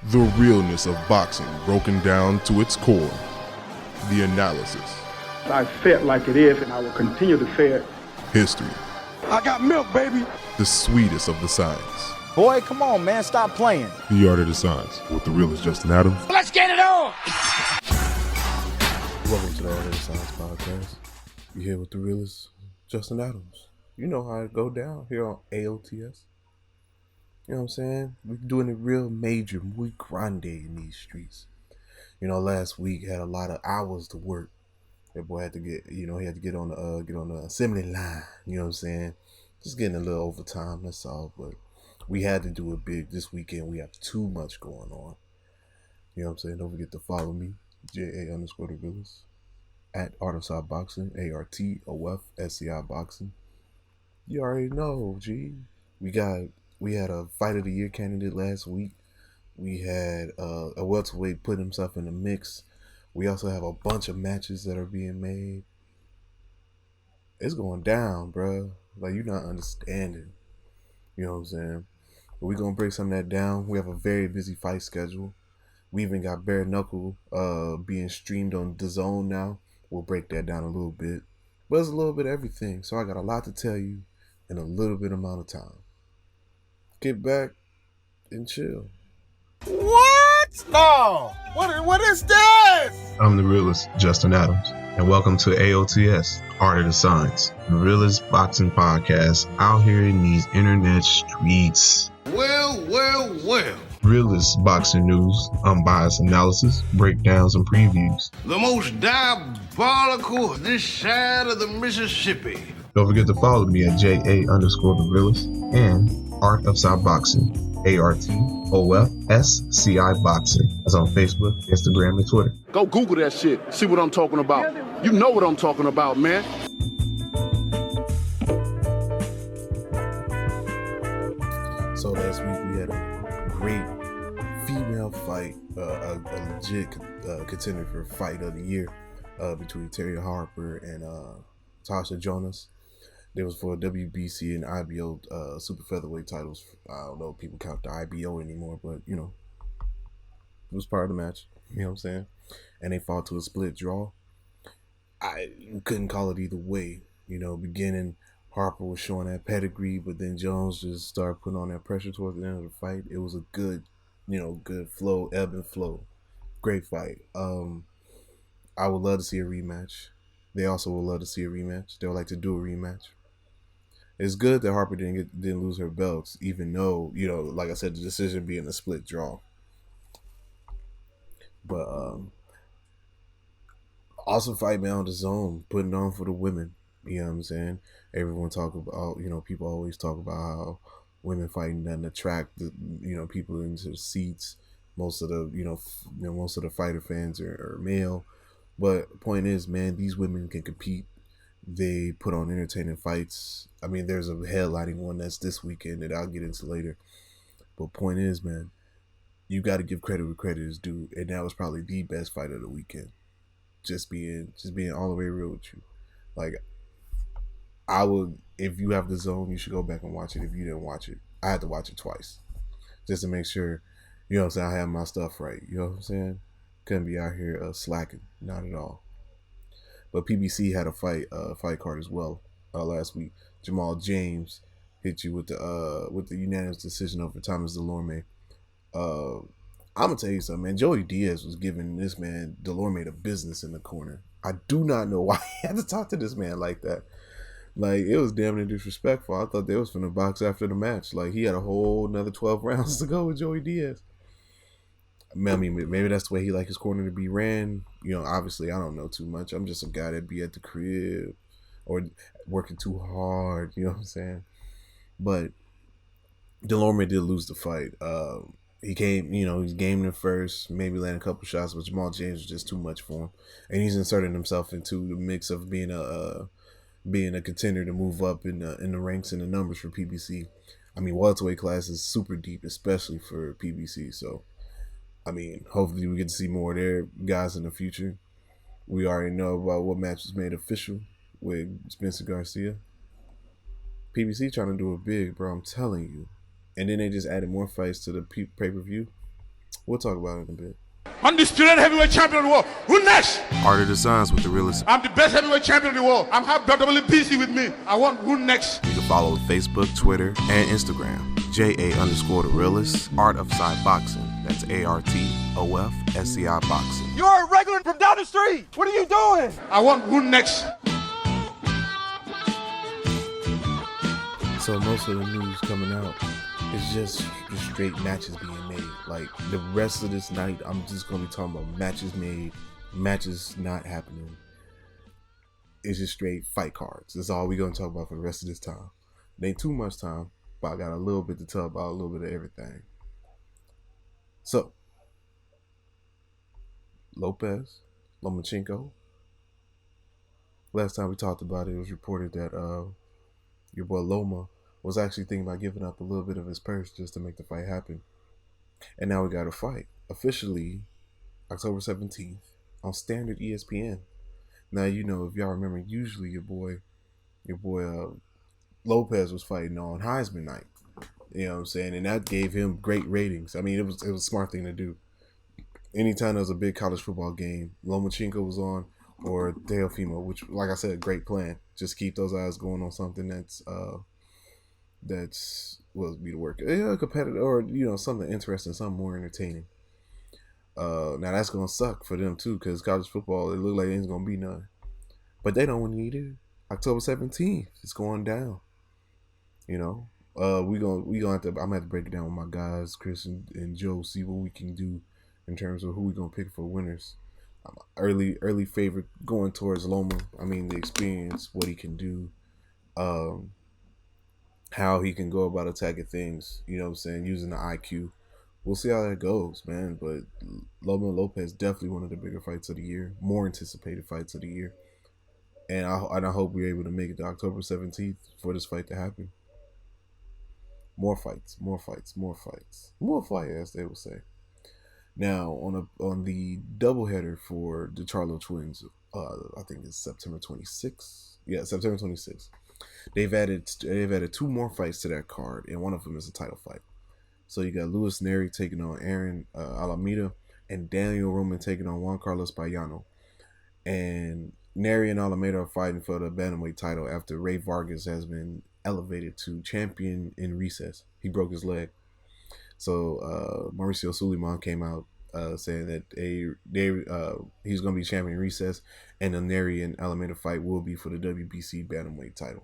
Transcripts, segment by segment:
The realness of boxing broken down to its core. The analysis. I say it like it is, and I will continue to say it. History. I got milk, baby. The sweetest of the science. Boy, come on, man. Stop playing. The art of the science with the realest Justin Adams. Let's get it on! Welcome to the Art of the Science podcast. You're here with the realest Justin Adams. You know how it go down here on Aots. You know what I'm saying? We're doing it real major, muy grande in these streets. You know, last week had a lot of hours to work. That boy had to get, he had to get on the assembly line. You know what I'm saying? Just getting a little overtime, that's all. But we had to do it big this weekend. We have too much going on. You know what I'm saying? Don't forget to follow me, JA_the realest, at Artofsci Boxing, ARTOFSCI Boxing. You already know, G. We had a Fight of the Year candidate last week. We had a welterweight put himself in the mix. We also have a bunch of matches that are being made. It's going down, bro. Like, you're not understanding. You know what I'm saying? But we're going to break some of that down. We have a very busy fight schedule. We even got Bare Knuckle being streamed on DAZN now. We'll break that down a little bit. But it's a little bit of everything. So I got a lot to tell you in a little bit amount of time. Get back and chill. What? No. What is this? I'm the realest, Justin Adams, and welcome to AOTS, Art of the Science, the realest boxing podcast out here in these internet streets. Well. Realest boxing news, unbiased analysis, breakdowns, and previews. The most diabolical this side of the Mississippi. Don't forget to follow me at JA_the realest and Artofsci Boxing, ARTOFSCI Boxing. That's on Facebook, Instagram, and Twitter. Go Google that shit. See what I'm talking about. You know what I'm talking about, man. So last week we had a great female fight, a legit contender for Fight of the Year between Terri Harper and Natasha Jonas. There was for WBC and IBO super featherweight titles. I don't know if people count the IBO anymore, but it was part of the match. You know what I'm saying? And they fought to a split draw. I couldn't call it either way. Beginning Harper was showing that pedigree, but then Jones just started putting on that pressure towards the end of the fight. It was a good, good flow, ebb and flow. Great fight. I would love to see a rematch. They also would love to see a rematch. They would like to do a rematch. It's good that Harper didn't lose her belts, even though, like I said, the decision being a split draw. But awesome fight, man, on the zone, putting on for the women. You know what I'm saying? Everyone talk about, people always talk about how women fighting doesn't attract the, people into the seats. Most of the, most of the fighter fans are male. But the point is, man, these women can compete. They put on entertaining fights. I mean, there's a headlining one that's this weekend that I'll get into later. But point is, man, you got to give credit where credit is due. And that was probably the best fight of the weekend. Just being all the way real with you. Like, I would, if you have the zone, you should go back and watch it. If you didn't watch it, I had to watch it twice. Just to make sure, I have my stuff right. You know what I'm saying? Couldn't be out here slacking. Not at all. But PBC had a fight card as well last week. Jamal James hit you with the unanimous decision over Thomas Delorme. I'm gonna tell you something, man. Joey Diaz was giving this man Delorme the business in the corner. I do not know why he had to talk to this man like that. Like, it was damn near disrespectful. I thought they was finna box after the match. Like, he had a whole another 12 rounds to go with Joey Diaz. I mean, maybe that's the way he like his corner to be ran. Obviously, I don't know too much. I'm just a guy that be at the crib or working too hard. You know what I'm saying? But Delorme did lose the fight. He came, he's gaming it first, maybe landing a couple shots, but Jamal James was just too much for him. And he's inserting himself into the mix of being a contender to move up in the ranks and the numbers for PBC. I mean, welterweight class is super deep, especially for PBC. So, I mean, hopefully we get to see more of their guys in the future. We already know about what match was made official with Spencer Garcia. PBC trying to do it big, bro. I'm telling you. And then they just added more fights to the pay-per-view. We'll talk about it in a bit. Undisputed heavyweight champion of the world. Who next? Harder to signs with the Realest. I'm the best heavyweight champion of the world. I'm have WBC with me. I want who next? You can follow Facebook, Twitter, and Instagram. JA_the Realest. Art of Sci Boxing. That's ARTOFSCI Boxing. You're a regular from down the street. What are you doing? I want who next? So most of the news coming out is just straight matches being made. Like the rest of this night, I'm just gonna be talking about matches made, matches not happening. It's just straight fight cards. That's all we're gonna talk about for the rest of this time. It ain't too much time, but I got a little bit to tell about, a little bit of everything. So Lomachenko. Last time we talked about it, it was reported that your boy Loma was actually thinking about giving up a little bit of his purse just to make the fight happen. And now we got a fight. Officially, October 17th on Standard ESPN. Now, you know, if y'all remember, usually your boy Lopez was fighting on Heisman night. You know what I'm saying? And that gave him great ratings. I mean, it was a smart thing to do. Anytime there was a big college football game, Lomachenko was on, or Teofimo, which, like I said, a great plan. Just keep those eyes going on something that's be the work. Yeah, a competitor, or you know, something interesting, something more entertaining. Now that's gonna suck for them too, because college football, it look like ain't gonna be none. But they don't need it. October 17th, it's going down. You know, we gonna have to. I'm gonna have to break it down with my guys, Chris and Joe, see what we can do in terms of who we gonna pick for winners. Early favorite going towards Loma. I mean, the experience, what he can do, how he can go about attacking things. You know what I'm saying, using the IQ. We'll see how that goes, man. But Loma Lopez definitely one of the bigger fights of the year, more anticipated fights of the year, and I hope we're able to make it to October 17th for this fight to happen. More fights, as they will say. Now on the doubleheader for the Charlo twins, I think it's September 26th. Yeah, September 26th. They've added 2 more fights to that card, and one of them is a title fight. So you got Luis Neri taking on Aaron Alameda, and Daniel Roman taking on Juan Carlos Payano. And Neri and Alameda are fighting for the bantamweight title after Ray Vargas has been elevated to champion in recess. He broke his leg. So Mauricio Suleiman came out saying that he's going to be champion in recess, and the Neri and Alameda fight will be for the WBC bantamweight title.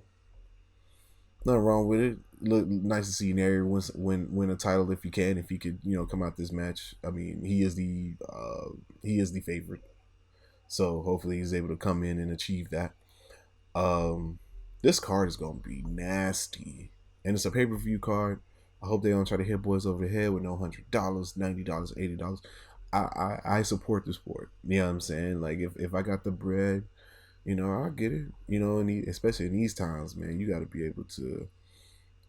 Nothing wrong with it. Look nice to see Neri win a title if he could, you know, come out this match. I mean, he is the favorite, so hopefully he's able to come in and achieve that. This card is gonna be nasty, and it's a pay-per-view card. I hope they don't try to hit boys over the head with no $100, $90, $80. I support the sport. You know what I'm saying? Like if I got the bread, you know, I'll get it. You know, and especially in these times, man, you got to be able to,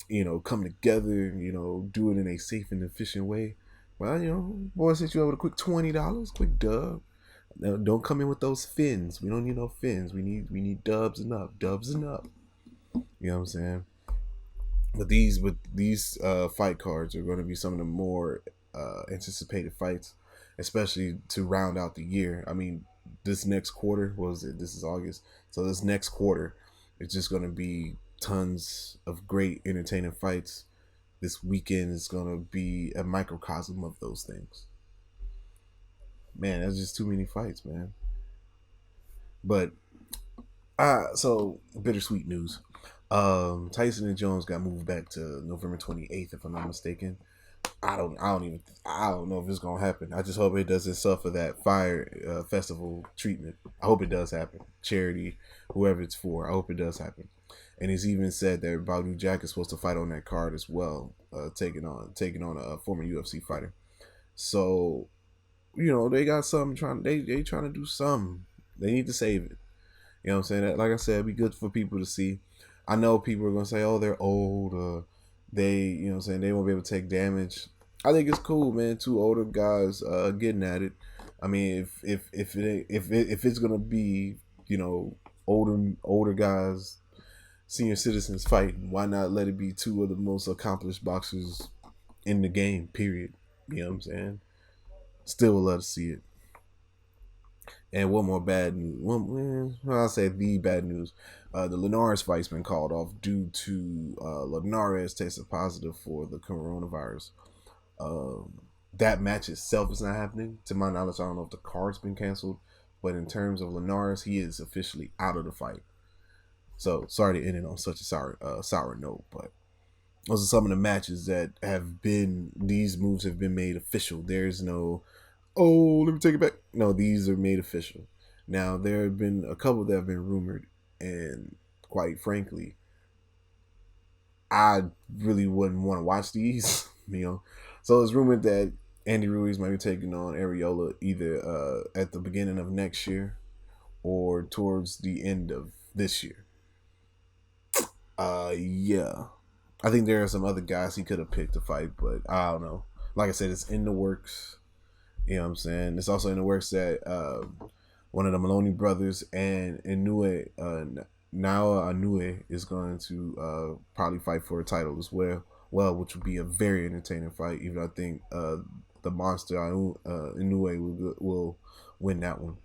you know, come together, you know, do it in a safe and efficient way. Well, you know, boys hit you over a quick $20, quick dub. Now, don't come in with those fins. We don't need no fins. We need dubs and up. You know what I'm saying? But these fight cards are going to be some of the more anticipated fights, especially to round out the year. I mean, this next quarter, this is August, so this next quarter, it's just going to be tons of great entertaining fights. This weekend is going to be a microcosm of those things. Man, that's just too many fights, man. But so bittersweet news. Tyson and Jones got moved back to November 28th, if I'm not mistaken. I don't know if it's gonna happen. I just hope it doesn't suffer that fire festival treatment. I hope it does happen. Charity, whoever it's for, I hope it does happen. And he's even said that Badou Jack is supposed to fight on that card as well, taking on a former UFC fighter. So, you know, they got something they trying to do something. They need to save it. You know what I'm saying? Like I said, it'd be good for people to see. I know people are gonna say, "Oh, they're old. They, you know what I'm saying, they won't be able to take damage." I think it's cool, man. 2 older guys getting at it. I mean, if it's gonna be, you know, older guys, senior citizens fighting, why not let it be 2 of the most accomplished boxers in the game? Period. You know what I'm saying? Still would love to see it. And one more bad news. I'll say the bad news. The Linares fight's been called off due to Linares tested positive for the coronavirus. That match itself is not happening. To my knowledge, I don't know if the card's been canceled. But in terms of Linares, he is officially out of the fight. So sorry to end it on such a sour note. But those are some of the matches that have been, these moves have been made official. There's no, oh, let me take it back. No, these are made official. Now, there have been a couple that have been rumored, and quite frankly, I really wouldn't want to watch these, So it's rumored that Andy Ruiz might be taking on Areola either at the beginning of next year or towards the end of this year. Yeah. I think there are some other guys he could have picked to fight, but I don't know. Like I said, it's in the works. You know what I'm saying? It's also in the works that one of the Maloney brothers and Inoue, Naoya Inoue, is going to probably fight for a title as well, which would be a very entertaining fight. Even I think the monster Inoue will win that one.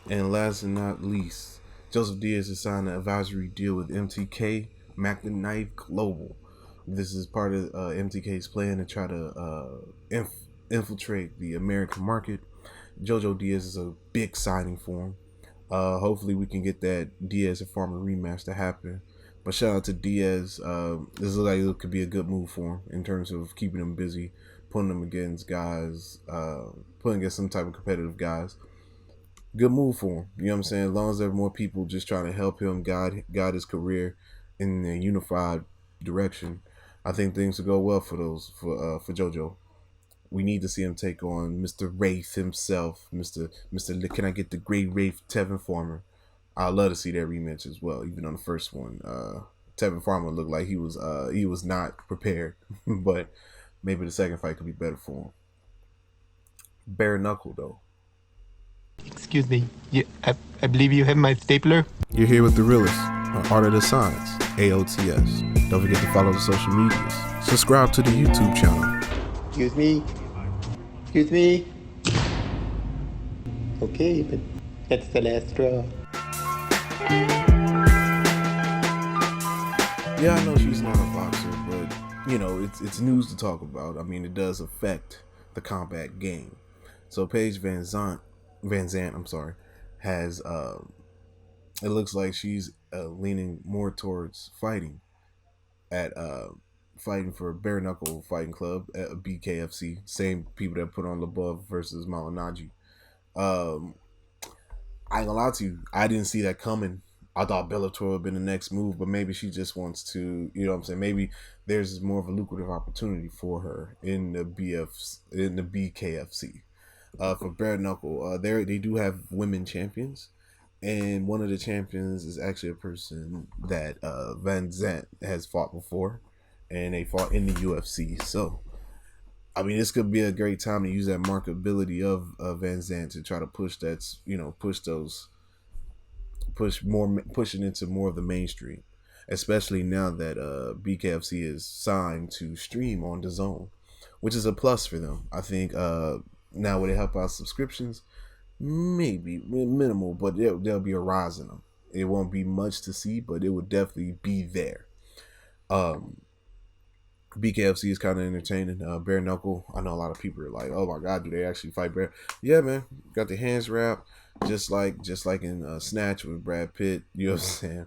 And last and not least, Joseph Diaz has signed an advisory deal with MTK Mac the Knife Global. This is part of MTK's plan to try to infiltrate the American market. Jojo Diaz is a big signing for him. Hopefully we can get that Diaz and Farmer rematch to happen. But shout out to Diaz. This looks like it could be a good move for him in terms of keeping him busy, putting him against guys, putting against some type of competitive guys. Good move for him. You know what I'm saying? As long as there are more people just trying to help him guide his career in a unified direction, I think things will go well for JoJo. We need to see him take on Mr. Wraith himself, Mr. Can I get the great Wraith Tevin Farmer? I'd love to see that rematch as well. Even on the first one, Tevin Farmer looked like he was not prepared, but maybe the second fight could be better for him. Bare Knuckle though. Excuse me, I believe you have my stapler. You're here with the Realest on Art of the Science, Aots. Don't forget to follow the social medias. Subscribe to the YouTube channel. Excuse me. Okay, but that's the last straw. Yeah, I know she's not a boxer, but it's news to talk about. I mean, it does affect the combat game. So Paige Van Zant, has it looks like she's leaning more towards fighting for Bare Knuckle Fighting Club at BKFC. Same people that put on LeBeouf versus Malinaji. I ain't gonna lie to you, I didn't see that coming. I thought Bellator would have been the next move, but maybe she just wants to, you know what I'm saying? Maybe there's more of a lucrative opportunity for her in the BKFC. For Bare Knuckle, they do have women champions, and one of the champions is actually a person that Van Zant has fought before, and they fought in the UFC. So, I mean, this could be a great time to use that marketability of Van Zant to try to push pushing into more of the mainstream, especially now that BKFC is signed to stream on DAZN, which is a plus for them. I think now would it help out subscriptions? Maybe minimal, but there'll be a rise in them. It won't be much to see, but it will definitely be there. BKFC is kind of entertaining. Bare Knuckle, I know a lot of people are like, oh my god, do they actually fight Bare? Yeah, man, got the hands wrapped just like in Snatch with Brad Pitt. You know what I'm saying?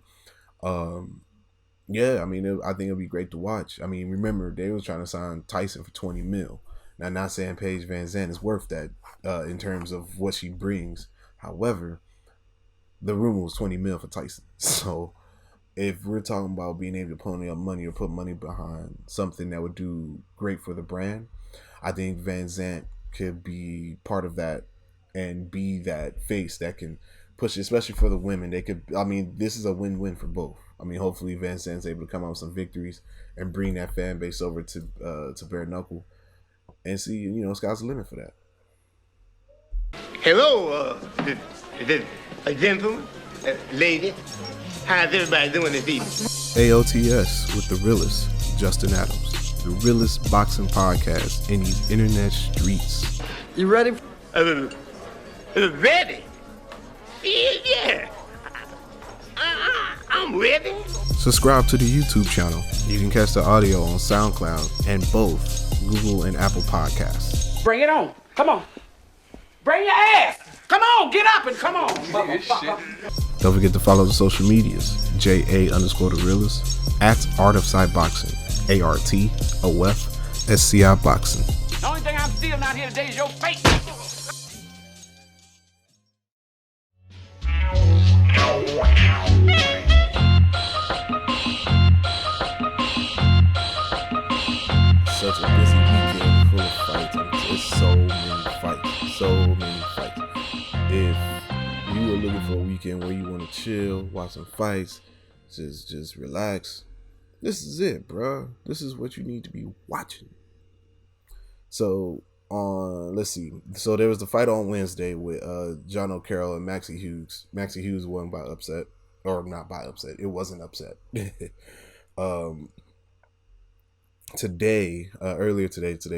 Yeah, I mean, I think it'll be great to watch. I mean, remember they was trying to sign Tyson for $20 million. Now, not saying Paige Van Zant is worth that in terms of what she brings. However, the rumor was $20 million for Tyson. So, if we're talking about being able to pony up money or put money behind something that would do great for the brand, I think Van Zant could be part of that and be that face that can push it, especially for the women. This is a win-win for both. I mean, hopefully Van Zant's able to come out with some victories and bring that fan base over to Bare Knuckle. And see, sky's the limit for that. Hello, gentlemen, lady. How's everybody doing this evening? AOTS with the Realest, Justin Adams. The Realest Boxing Podcast in these internet streets. You ready? Ready? Yeah. I'm ready. Subscribe to the YouTube channel. You can catch the audio on SoundCloud and both Google and Apple Podcasts. Bring it on. Come on. Bring your ass. Come on, get up and come on. Don't forget to follow the social medias. JA_the Realest at Art of Sci Boxing. ARTOF Boxing. The only thing I'm stealing out here today is your face. Such a busy weekend full of fights. It's so many fights. If you are looking for a weekend where you want to chill, watch some fights, just relax, this is it, bro. This is what you need to be watching. So let's see. So there was the fight on Wednesday with John O'Carroll and Maxie Hughes. Maxie Hughes won by upset, or not by upset. It wasn't upset. Today's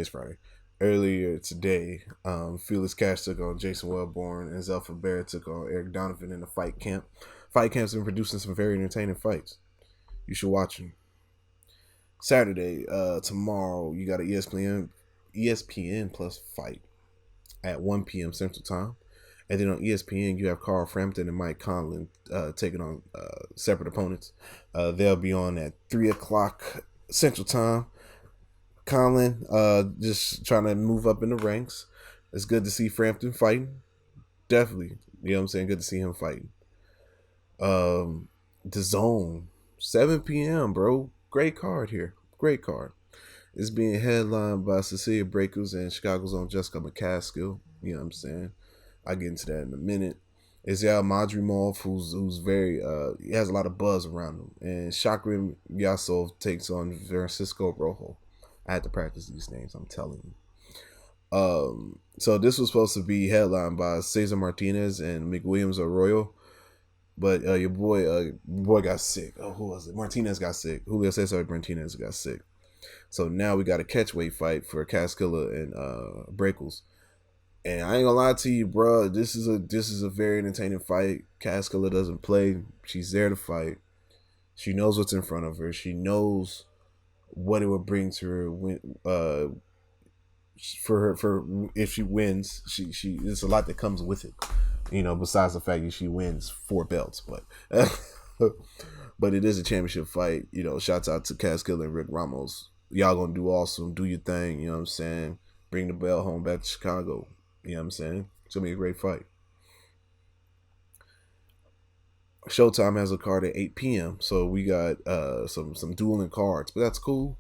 Friday. Earlier today, Felix Cash took on Jason Wellborn and Zelfa Bear took on Eric Donovan in the fight camp. Fight camp's been producing some very entertaining fights. You should watch them. Saturday, tomorrow, you got an ESPN Plus fight at 1 p.m. Central Time. And then on ESPN, you have Carl Frampton and Mike Conlon taking on separate opponents. They'll be on at 3 o'clock Central Time. Conlon just trying to move up in the ranks. It's good to see Frampton fighting. Definitely. You know what I'm saying? Good to see him fighting. DAZN, 7 p.m., bro. Great card here. Great card. It's being headlined by Cecilia Braekhus and Chicago's own Jessica McCaskill. You know what I'm saying? I'll get into that in a minute. Isaiah Madrimov, who's very he has a lot of buzz around him. And Shakrim Yasov takes on Francisco Rojo. I had to practice these names, I'm telling you. So this was supposed to be headlined by Cesar Martinez and McWilliams Arroyo. But your boy got sick. Oh, who was it? Martinez got sick. Julio Cesar Martinez got sick. So now we got a catchweight fight for Caskilla and Braekhus. And I ain't gonna lie to you, bro. This is a very entertaining fight. Caskilla doesn't play. She's there to fight. She knows what's in front of her. She knows what it would bring to her when for if she wins. She there's a lot that comes with it. You know, besides the fact that she wins 4 belts, but but it is a championship fight. You know, shouts out to Caskilla and Rick Ramos. Y'all gonna do awesome. Do your thing. You know what I'm saying? Bring the belt home back to Chicago. You know what I'm saying? It's gonna be a great fight. Showtime has a card at 8 p.m. So we got some dueling cards, but that's cool.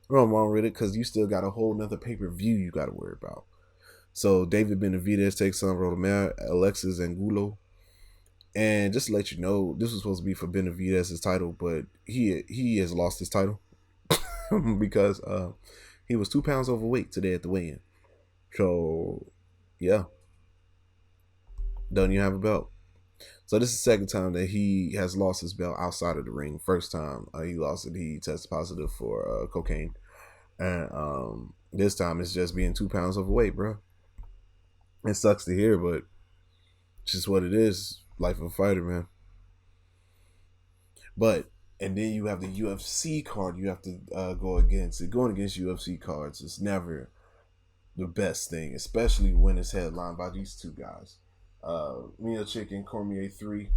Nothing wrong with it because you still got a whole nother pay-per-view you got to worry about. So David Benavidez takes on Rodomir Alexis Angulo. And just to let you know, this was supposed to be for Benavidez's title, but he has lost his title because he was 2 pounds overweight today at the weigh-in. So yeah, doesn't even have a belt. So this is the second time that he has lost his belt outside of the ring. First time he lost it, he tested positive for cocaine. And this time it's just being 2 pounds overweight, bro. It sucks to hear, but it's just what it is. Life of a fighter, man. And then you have the UFC card you have to go against. Going against UFC cards is never the best thing, especially when it's headlined by these two guys. Mio Chicken Cormier 3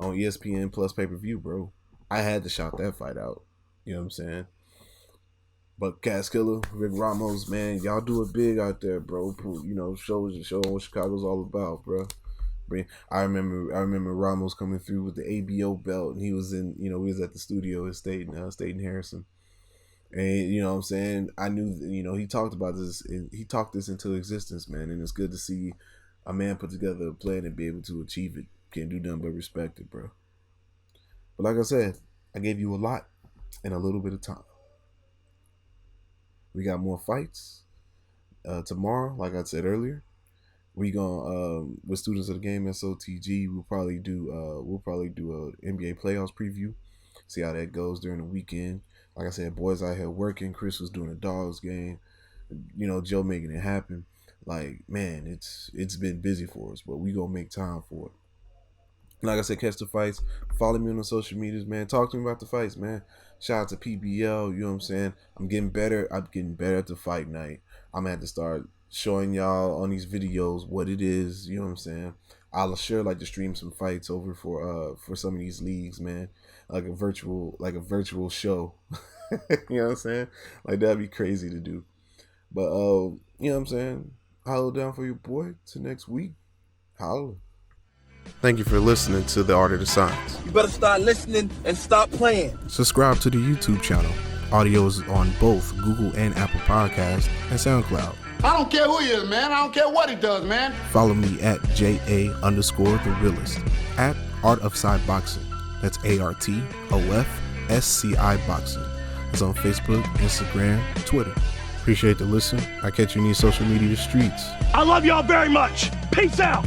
on ESPN Plus pay-per-view, bro. I had to shout that fight out. You know what I'm saying? But Caskilla, Rick Ramos, man, y'all do it big out there, bro. You know, show what Chicago's all about, bro. I remember Ramos coming through with the ABO belt, and he was in, you know, we was at the studio at State in Harrison. And, you know what I'm saying? I knew, you know, he talked about this, and he talked this into existence, man. And it's good to see a man put together a plan and be able to achieve it. Can't do nothing but respect it, bro. But like I said, I gave you a lot in a little bit of time. We got more fights tomorrow. Like I said earlier, we gonna with students of the game SOTG. We'll probably do a NBA playoffs preview. See how that goes during the weekend. Like I said, boys out here working. Chris was doing a Dogs game. You know, Joe making it happen. Like, man, it's been busy for us, but we gonna make time for it. Like I said, catch the fights. Follow me on the social medias, man. Talk to me about the fights, man. Shout out to PBL, you know what I'm saying? I'm getting better at the fight night. I'm gonna have to start showing y'all on these videos what it is, you know what I'm saying? I'll sure like to stream some fights over for some of these leagues, man. Like a virtual show. You know what I'm saying? Like, that'd be crazy to do. But you know what I'm saying? Holla down for your boy. Till next week. Holla. Thank you for listening to The Art of the Science. You better start listening and stop playing. Subscribe to the YouTube channel. Audio is on both Google and Apple Podcasts and SoundCloud. I don't care who he is, man. I don't care what he does, man. Follow me at JA_The Realest. At Art of Sci Boxing. That's ARTOFSCI Boxing. It's on Facebook, Instagram, Twitter. Appreciate the listen. I catch you in these social media streets. I love y'all very much. Peace out.